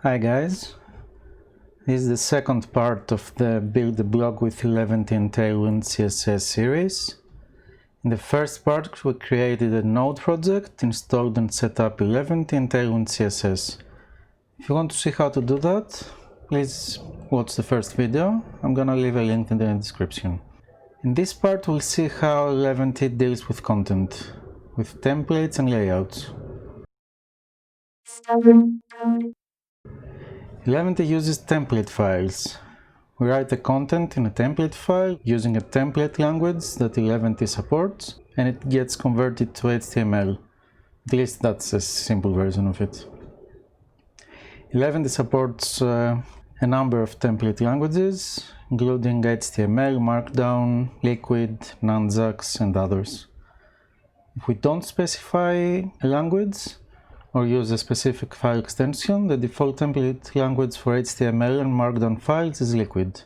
Hi guys, this is the second part of the Build the Blog with Eleventy and Tailwind CSS series. In the first part we created a node project, installed and set up Eleventy and Tailwind CSS. If you want to see how to do that, please watch the first video. I'm gonna leave a link in the description. In this part we'll see how Eleventy deals with content, with templates and layouts. Eleventy uses template files. We write the content in a template file using a template language that Eleventy supports, and it gets converted to HTML. At least that's a simple version of it. Eleventy supports a number of template languages, including HTML, Markdown, Liquid, Nunjax, and others. If we don't specify a language, or use a specific file extension, the default template language for HTML and Markdown files is Liquid.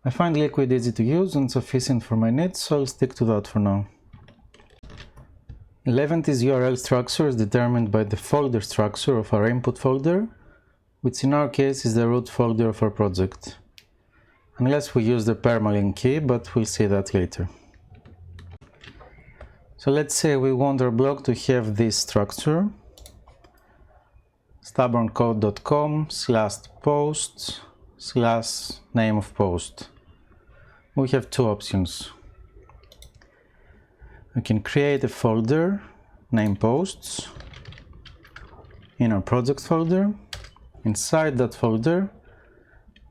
I find Liquid easy to use and sufficient for my needs, so I'll stick to that for now. Eleventy's URL structure is determined by the folder structure of our input folder, which in our case is the root folder of our project. Unless we use the permalink key, but we'll see that later. So let's say we want our blog to have this structure: stubborncode.com/posts/name of post. We have two options. We can create a folder named posts in our project folder. Inside that folder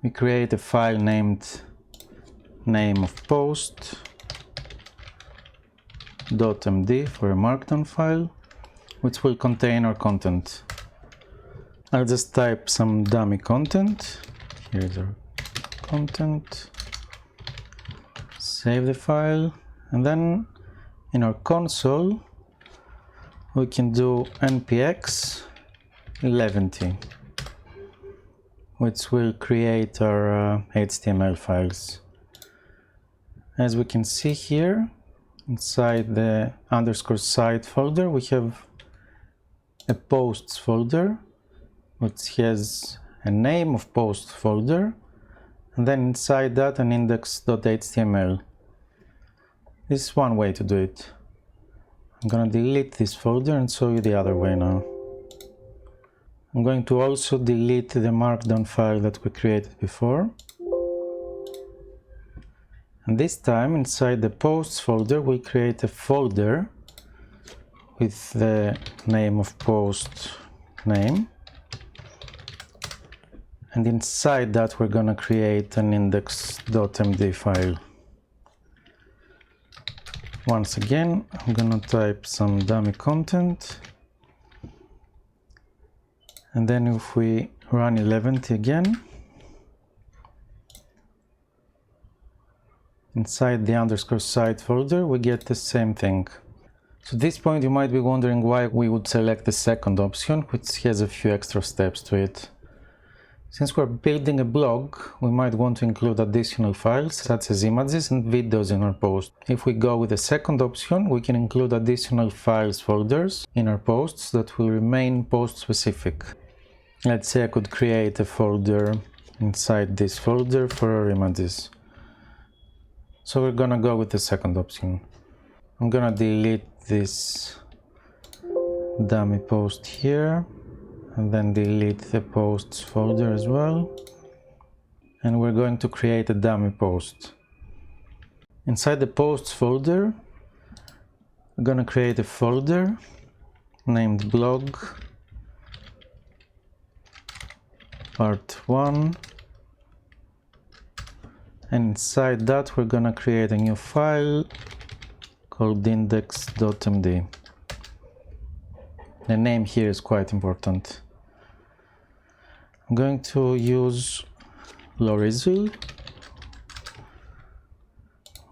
we create a file named name of post.md for a markdown file, which will contain our content. I'll just type some dummy content. Here's our content. Save the file, and then in our console we can do npx Eleventy, which will create our HTML files. As we can see here, inside the _site folder we have a posts folder, which has a name of post folder, and then inside that an index.html. This is one way to do it. I'm gonna delete this folder and show you the other way now. I'm going to also delete the markdown file that we created before. And this time inside the posts folder we'll create a folder with the name of post name. And inside that we're gonna create an index.md file. Once again, I'm gonna type some dummy content. And then if we run Eleventy again, inside the _site folder we get the same thing. So at this point you might be wondering why we would select the second option, which has a few extra steps to it. Since we're building a blog, we might want to include additional files such as images and videos in our post. If we go with the second option, we can include additional files folders in our posts that will remain post specific. Let's say I could create a folder inside this folder for our images. So we're gonna go with the second option. I'm gonna delete this dummy post here, and then delete the posts folder as well. And we're going to create a dummy post. Inside the posts folder, we're gonna create a folder named blog part 1. And inside that we're gonna create a new file called index.md. The name here is quite important. I'm going to use Lorem,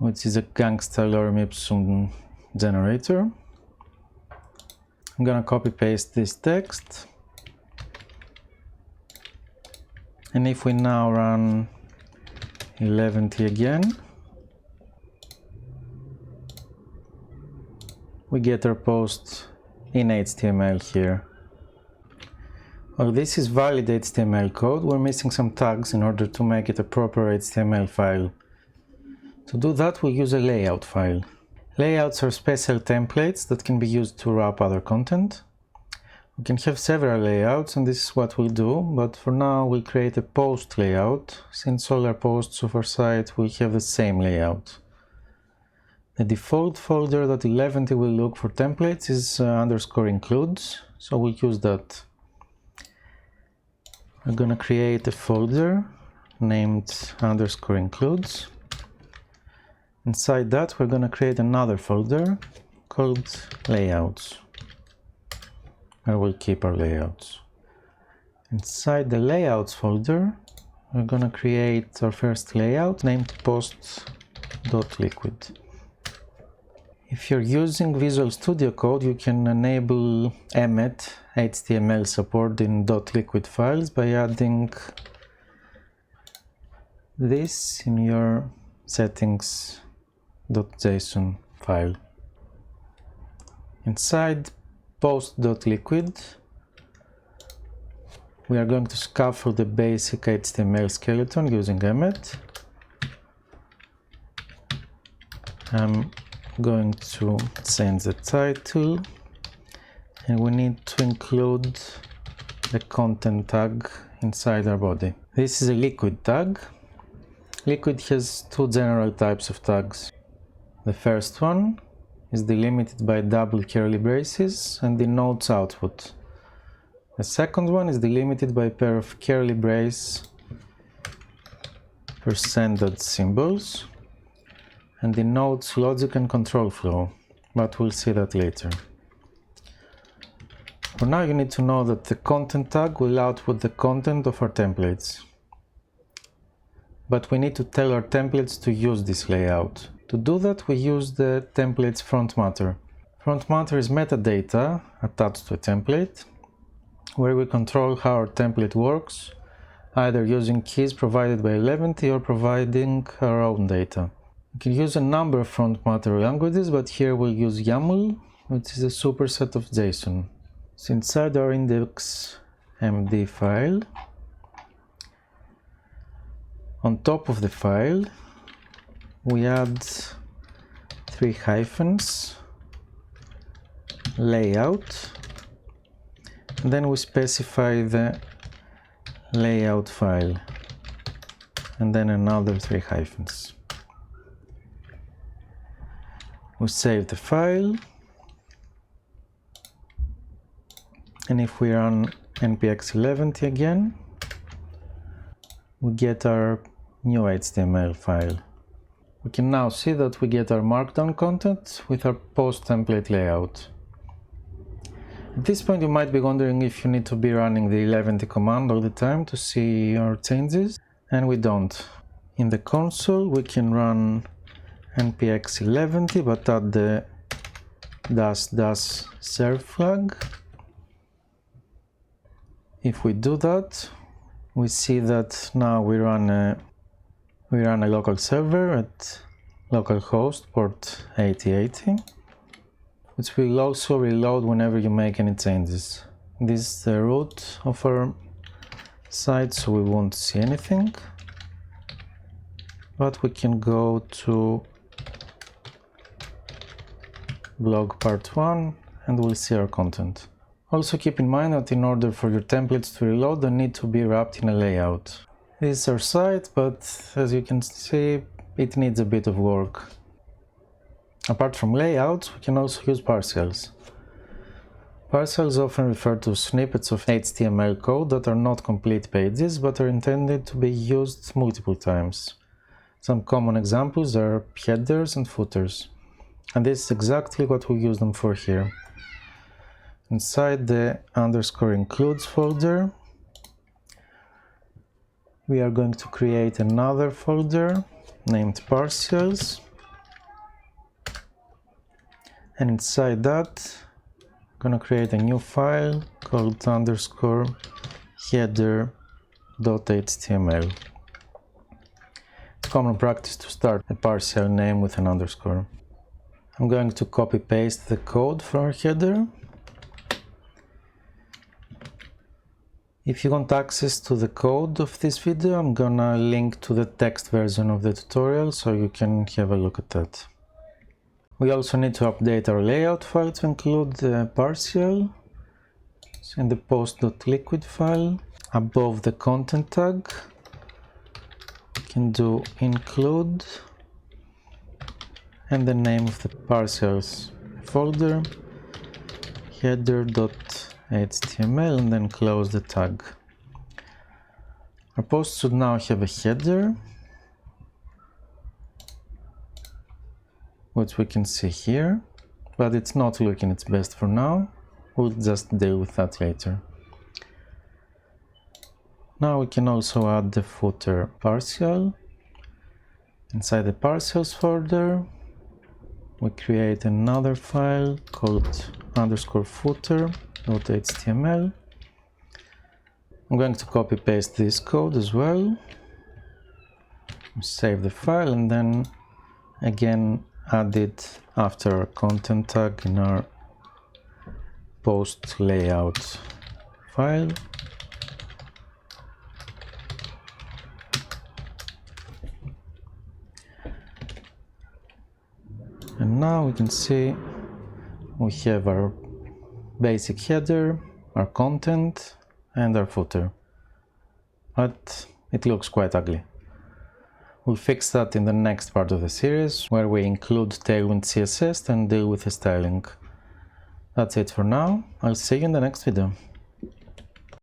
which is a gangsta lorem ipsum generator. I'm gonna copy paste this text. And if we now run Eleventy again, we get our post in HTML here. Well, this is valid HTML code. We're missing some tags in order to make it a proper HTML file. To do that, we use a layout file. Layouts are special templates that can be used to wrap other content. We can have several layouts, and this is what we'll do, but for now we'll create a post layout, since all our posts of our site will have the same layout. The default folder that Eleventy will look for templates is underscore includes, so we'll use that. We're gonna create a folder named underscore includes. Inside that, we're gonna create another folder called layouts, where we'll keep our layouts. Inside the layouts folder, we're gonna create our first layout named post.liquid. If you're using Visual Studio Code, you can enable emmet HTML support in .liquid files by adding this in your settings.json file. Inside post.liquid, we are going to scaffold the basic HTML skeleton using emmet. I'm going to change the title, and we need to include the content tag inside our body. This is a liquid tag. Liquid has two general types of tags. The first one is delimited by double curly braces and denotes output. The second one is delimited by a pair of curly brace percentage symbols and denotes logic and control flow, but we'll see that later. For now, you need to know that the content tag will output the content of our templates. But we need to tell our templates to use this layout. To do that, we use the template's front matter. Front matter is metadata attached to a template, where we control how our template works, either using keys provided by Eleventy or providing our own data. You can use a number of front matter languages, but here we'll use YAML, which is a superset of JSON. So inside our index.md file, on top of the file, we add 3 hyphens, layout, and then we specify the layout file, and then another 3 hyphens. We save the file, and if we run npx Eleventy again, we get our new HTML file. We can now see that we get our markdown content with our post template layout. At this point, you might be wondering if you need to be running the Eleventy command all the time to see your changes, and we don't. In the console, we can run npx Eleventy, but add the -- serve flag. If we do that, we see that now we run a local server at localhost port 8080, which will also reload whenever you make any changes. This is the root of our site, so we won't see anything, but we can go to blog part 1 and we'll see our content. Also keep in mind that in order for your templates to reload, they need to be wrapped in a layout. This is our site, but as you can see, it needs a bit of work. Apart from layouts, we can also use partials. Partials often refer to snippets of HTML code that are not complete pages, but are intended to be used multiple times. Some common examples are headers and footers, and this is exactly what we use them for here. Inside the underscore includes folder, we are going to create another folder named partials, and inside that I'm going to create a new file called underscore header.html. It's common practice to start a partial name with an underscore. I'm going to copy paste the code for our header. If you want access to the code of this video, I'm gonna link to the text version of the tutorial so you can have a look at that. We also need to update our layout file to include the partial. So in the post.liquid file, above the content tag, you can do include and the name of the partials folder, header.html, and then close the tag. Our post should now have a header, which we can see here, but it's not looking its best for now. We'll just deal with that later. Now we can also add the footer partial. Inside the partials folder, we create another file called _footer.html. I'm going to copy paste this code as well. Save the file and then again add it after our content tag in our post layout file. And now we can see we have our basic header, our content, and our footer. But it looks quite ugly. We'll fix that in the next part of the series, where we include Tailwind CSS and deal with the styling. That's it for now. I'll see you in the next video.